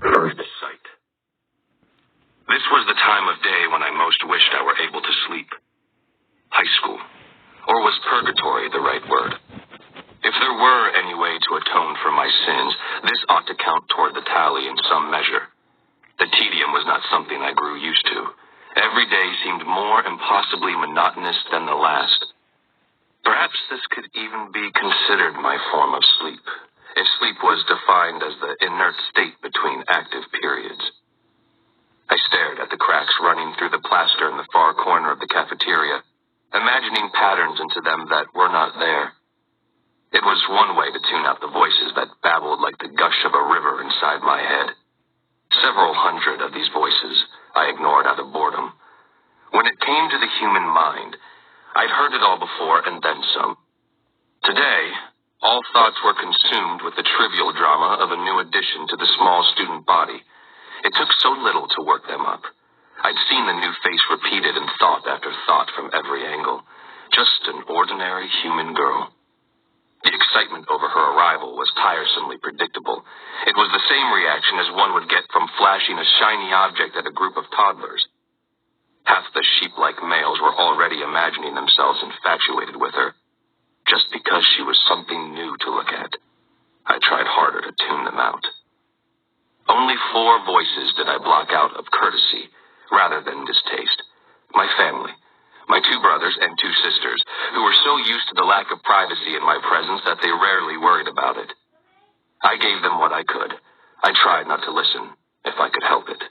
First sight. This was the time of day when I most wished I were able to sleep. High school. Or was purgatory the right word? If there were any way to atone for my sins, this ought to count toward the tally in some measure. The tedium was not something I grew used to. Every day seemed more impossibly monotonous than the last. Perhaps this could even be considered my form of sleep, if sleep was defined as the inert state between active periods. I stared at the cracks running through the plaster in the far corner of the cafeteria, imagining patterns into them that were not there. It was one way to tune out the voices that babbled like the gush of a river inside my head. Several hundred of these voices I ignored out of boredom. When it came to the human mind, I'd heard it all before and then some. Today, all thoughts were consumed with the trivial drama of a new addition to the small student body. It took so little to work them up. I'd seen the new face repeated in thought after thought from every angle. Just an ordinary human girl. The excitement over her arrival was tiresomely predictable. It was the same reaction as one would get from flashing a shiny object at a group of toddlers. Half the sheep-like males were already imagining themselves infatuated with her, just because she was something new to look at. I tried harder to tune them out. Only 4 voices did I block out of courtesy, rather than distaste. My family, my 2 brothers and 2 sisters, who were so used to the lack of privacy in my presence that they rarely worried about it. I gave them what I could. I tried not to listen, if I could help it.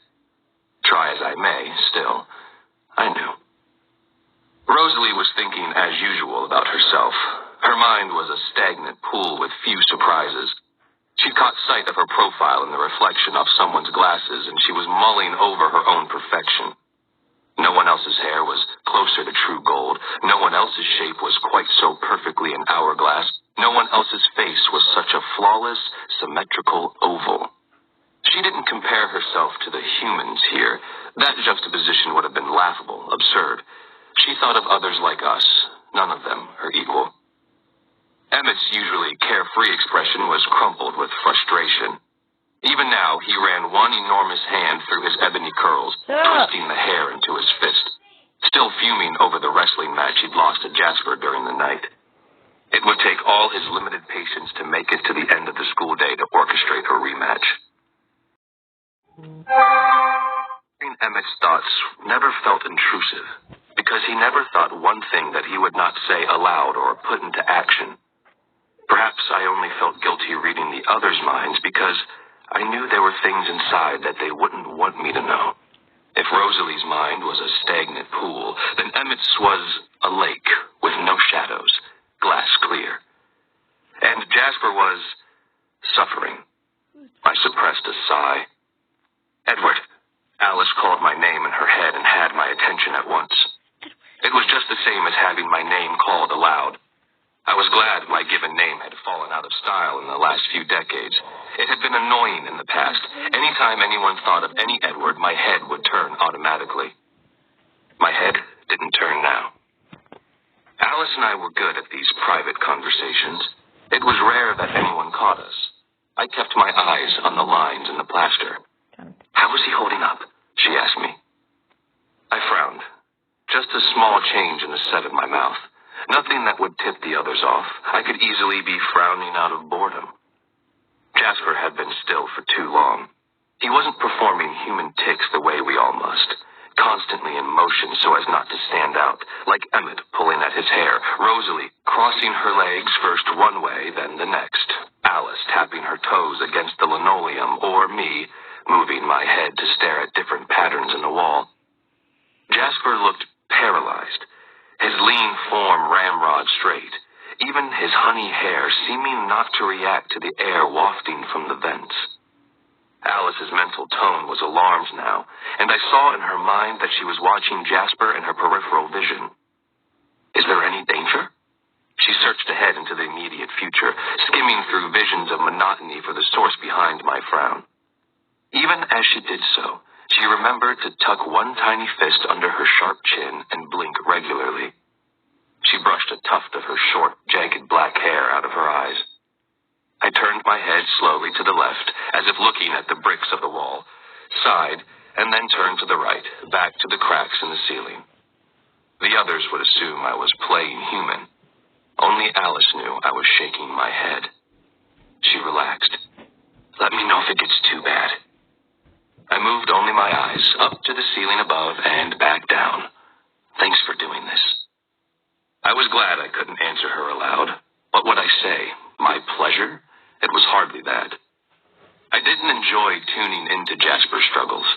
Try as I may, still, I knew. Rosalie was thinking as usual about herself. Her mind was a stagnant pool with few surprises. She'd caught sight of her profile in the reflection of someone's glasses, and she was mulling over her own perfection. No one else's hair was closer to true gold. No one else's shape was quite so perfectly an hourglass. No one else's face was such a flawless, symmetrical oval. She didn't compare herself to the humans here. That juxtaposition would have been laughable, absurd. She thought of others like us, none of them her equal. Emmett's usually carefree expression was crumpled with frustration. Even now, he ran one enormous hand through his ebony curls, twisting the hair into his fist, still fuming over the wrestling match he'd lost to Jasper during the night. It would take all his limited patience to make it to the end of the school day to orchestrate a rematch. Emmett's thoughts never felt intrusive, because he never thought one thing that he would not say aloud or put into action. Perhaps I only felt guilty reading the others' minds because I knew there were things inside that they wouldn't want me to know. If Rosalie's mind was a stagnant pool, then Emmett's was a lake with no shadows, glass clear. And Jasper was suffering. I suppressed a sigh. Edward. Alice called my name in her head and had my attention at once. It was just the same as having my name called aloud. I was glad my given name had fallen out of style in the last few decades. It had been annoying in the past. Anytime anyone thought of any Edward, my head would turn automatically. My head didn't turn now. Alice and I were good at these private conversations. It was rare that anyone caught us. I kept my eyes on the lines in the plaster. How was he holding up? She asked me. I frowned. Just a small change in the set of my mouth. Nothing that would tip the others off. I could easily be frowning out of boredom. Jasper had been still for too long. He wasn't performing human tics the way we all must, constantly in motion so as not to stand out, like Emmett pulling at his hair, Rosalie crossing her legs first one way, then the next, Alice tapping her toes against the linoleum, or me moving my head to stare at different patterns in the wall. Jasper looked paralyzed. His lean form ramrod straight, even his honey hair seeming not to react to the air wafting from the vents. Alice's mental tone was alarmed now, and I saw in her mind that she was watching Jasper in her peripheral vision. Is there any danger? She searched ahead into the immediate future, skimming through visions of monotony for the source behind my frown. Even as she did so, she remembered to tuck one tiny fist under her sharp chin and blink regularly. She brushed a tuft of her short, jagged black hair out of her eyes. I turned my head slowly to the left, as if looking at the bricks of the wall, sighed, and then turned to the right, back to the cracks in the ceiling. The others would assume I was playing human. Only Alice knew I was shaking my head. She relaxed. Let me know if it gets too bad. I moved only my eyes up to the ceiling above and back down. Thanks for doing this. I was glad I couldn't answer her aloud. What would I say? My pleasure? It was hardly that. I didn't enjoy tuning into Jasper's struggles.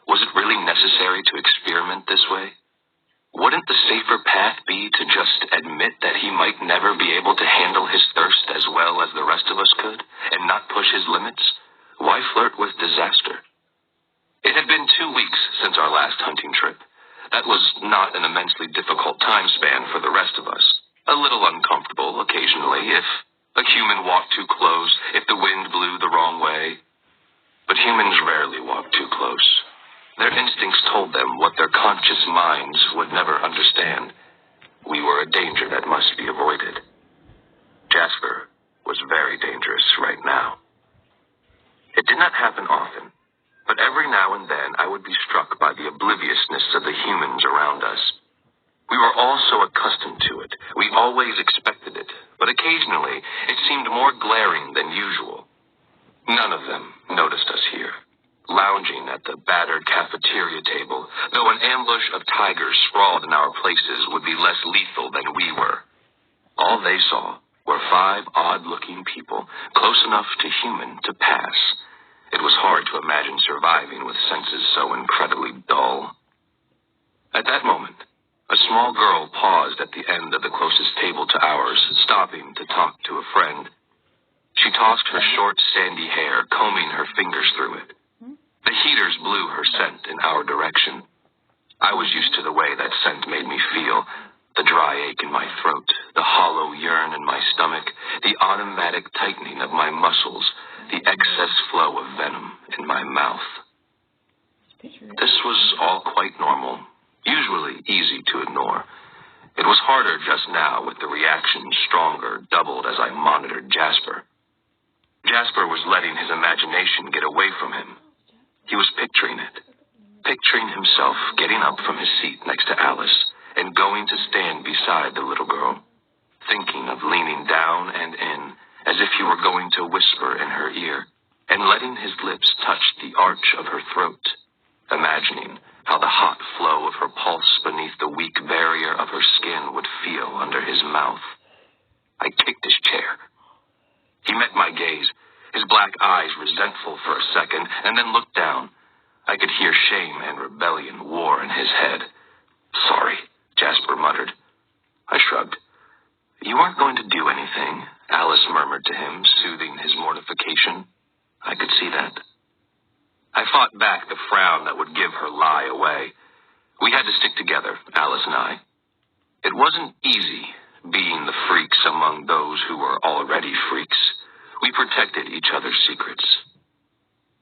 Was it really necessary to experiment this way? Wouldn't the safer path be to just admit that he might never be able to handle his thirst as well as the rest of us could, and not push his limits? Why flirt with disaster? It had been 2 weeks since our last hunting trip. That was not an immensely difficult time span for the rest of us. A little uncomfortable occasionally if a human walked too close, if the wind blew the wrong way. But humans rarely walk too close. Their instincts told them what their conscious minds would never understand. We were a danger that must be avoided. Jasper was very dangerous right now. It did not happen often, but every now and then I would be struck by the obliviousness of the humans around us. We were all so accustomed to it. We always expected it, but occasionally it seemed more glaring than usual. None of them noticed us here, lounging at the battered cafeteria table, though an ambush of tigers sprawled in our places would be less lethal than we were. All they saw were 5 odd-looking people, close enough to human to pass. It was hard to imagine surviving with senses so incredibly dull. At that moment, a small girl paused at the end of the closest table to ours, stopping to talk to a friend. She tossed her short, sandy hair, combing her fingers through it. The heaters blew her scent in our direction. I was used to the way that scent made me feel. The dry ache in my throat, the hollow yearn in my stomach, the automatic tightening of my muscles, the excess flow of venom in my mouth. This was all quite normal, usually easy to ignore. It was harder just now with the reaction stronger, doubled as I monitored Jasper. Jasper was letting his imagination get away from him. He was picturing it, picturing himself getting up from his seat next to Alice and going to stand beside the little girl, thinking of leaning down and in as if he were going to whisper in her ear, and letting his lips touch the arch of her throat, imagining how the hot flow of her pulse beneath the weak barrier of her skin would feel under his mouth. I kicked his chair. He met my gaze, his black eyes resentful for a second, and then looked down. I could hear shame and rebellion war in his head. Sorry, Jasper muttered. I shrugged. You aren't going to do anything, Alice murmured to him, soothing his mortification. I could see that. I fought back the frown that would give her lie away. We had to stick together, Alice and I. It wasn't easy being the freaks among those who were already freaks. We protected each other's secrets.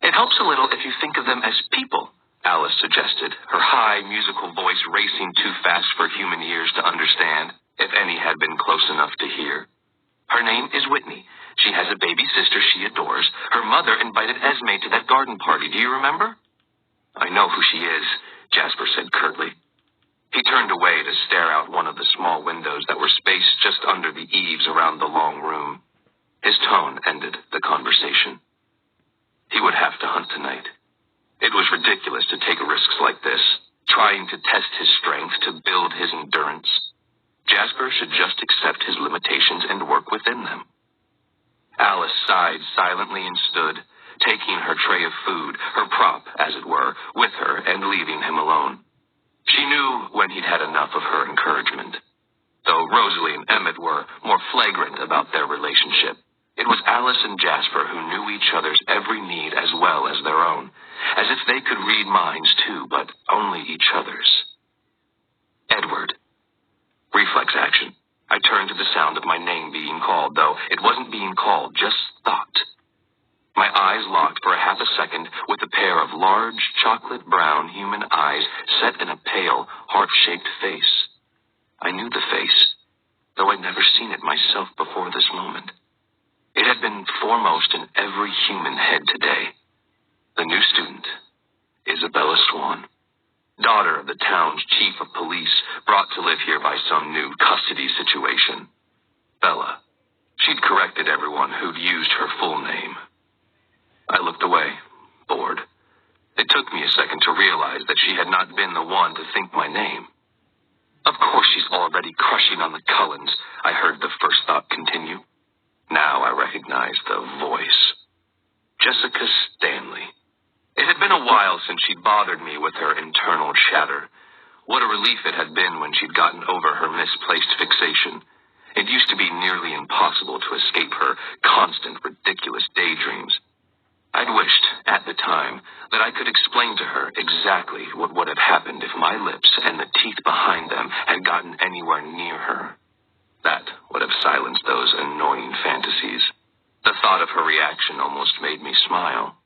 It helps a little if you think of them as people, Alice suggested, her high musical voice racing too fast for human ears to understand, if any had been close enough to hear. Her name is Whitney. She has a baby sister she adores. Her mother invited Esme to that garden party. Do you remember? I know who she is, Jasper said curtly. He turned away to stare out one of the small windows that were spaced just under the eaves around the long room. His tone ended the conversation. He would have to hunt tonight. It was ridiculous to take risks like this, trying to test his strength to build his endurance. Jasper should just accept his limitations and work within them. Alice sighed silently and stood, taking her tray of food, her prop, as it were, with her and leaving him alone. She knew when he'd had enough of her encouragement. Though Rosalie and Emmett were more flagrant about their relationship, it was Alice and Jasper who knew each other's every need as well as their own, as if they could read minds too, but only each other's. Edward. Reflex action. I turned to the sound of my name being called, though it wasn't being called, just thought. My eyes locked for a half a second with a pair of large, chocolate-brown human eyes set in a pale, heart-shaped face. I knew the face, though I'd never seen it myself before this moment. It had been foremost in every human head today. The new student, Isabella Swan, daughter of the town's chief of police, brought to live here by some new custody situation. Bella. She'd corrected everyone who'd used her full name. I looked away, bored. It took me a second to realize that she had not been the one to think my name. Of course she's already crushing on the Cullens, I heard the first thought continue. Now I recognized the voice. Jessica Stanley. It had been a while since she'd bothered me with her internal chatter. What a relief it had been when she'd gotten over her misplaced fixation. It used to be nearly impossible to escape her constant, ridiculous daydreams. I'd wished, at the time, that I could explain to her exactly what would have happened if my lips and the teeth behind them had gotten anywhere near her. That would have silenced those annoying fantasies. The thought of her reaction almost made me smile.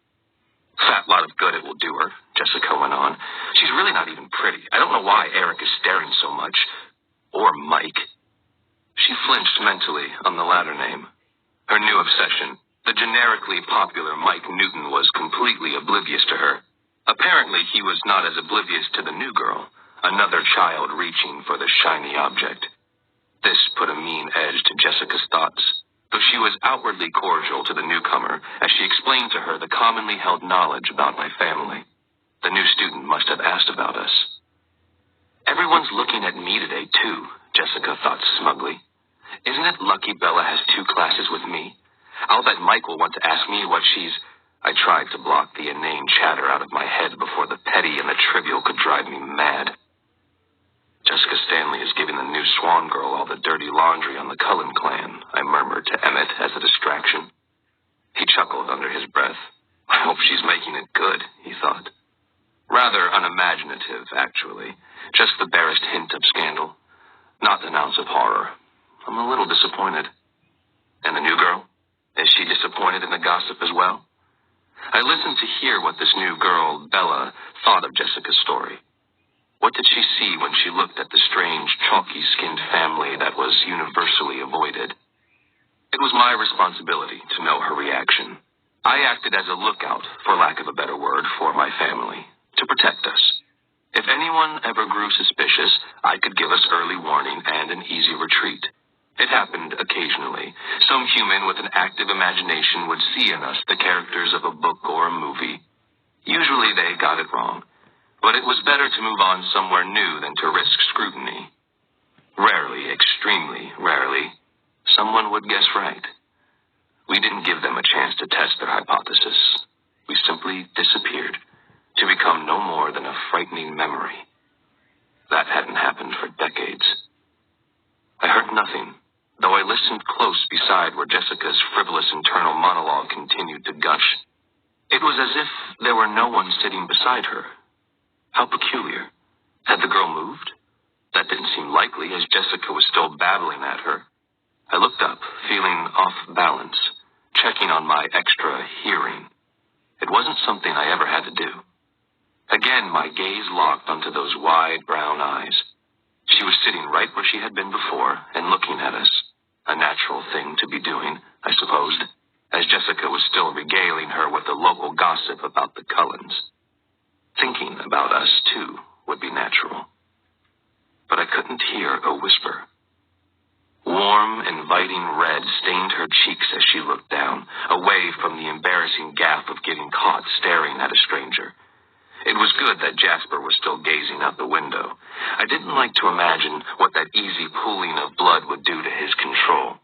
Fat lot of good it will do her, Jessica went on. She's really not even pretty. I don't know why Eric is staring so much. Or Mike. She flinched mentally on the latter name. Her new obsession, the generically popular Mike Newton, was completely oblivious to her. Apparently, he was not as oblivious to the new girl, another child reaching for the shiny object. This put a mean edge to Jessica's thoughts, though she was outwardly cordial to the newcomer as she explained to her the commonly held knowledge about my family. The new student must have asked about us. Everyone's looking at me today, too, Jessica thought smugly. Isn't it lucky Bella has 2 classes with me? I'll bet Mike will want to ask me what she's... I tried to block the inane chatter out of my head before the petty and the trivial could drive me mad. Jessica Stanley is giving the new Swan girl all the dirty laundry on the Cullen clan, I murmured to Emmett as a distraction. He chuckled under his breath. I hope she's making it good, he thought. Rather unimaginative, actually. Just the barest hint of scandal. Not an ounce of horror. I'm a little disappointed. And the new girl? Is she disappointed in the gossip as well? I listened to hear what this new girl, Bella, thought of Jessica's story. What did she see when she looked at the strange, chalky-skinned family that was universally avoided? It was my responsibility to know her reaction. I acted as a lookout, for lack of a better word, for my family, to protect us. If anyone ever grew suspicious, I could give us early warning and an easy retreat. It happened occasionally. Some human with an active imagination would see in us the characters of a book or a movie. Usually they got it wrong, but it was better to move on somewhere new than to risk scrutiny. Rarely, extremely rarely, someone would guess right. We didn't give them a chance to test their hypothesis. We simply disappeared, to become no more than a frightening memory. That hadn't happened for decades. I heard nothing, though I listened close beside where Jessica's frivolous internal monologue continued to gush. It was as if there were no one sitting beside her. How peculiar. Had the girl moved? That didn't seem likely, as Jessica was still babbling at her. I looked up, feeling off balance, checking on my extra hearing. It wasn't something I ever had to do. Again, my gaze locked onto those wide brown eyes. She was sitting right where she had been before and looking at us. A natural thing to be doing, I supposed, as Jessica was still regaling her with the local gossip about the Cullens. Thinking about us, too, would be natural. But I couldn't hear a whisper. Warm, inviting red stained her cheeks as she looked down, away from the embarrassing gaffe of getting caught staring at a stranger. It was good that Jasper was still gazing out the window. I didn't like to imagine what that easy pooling of blood would do to his control.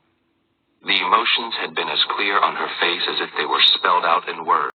The emotions had been as clear on her face as if they were spelled out in words.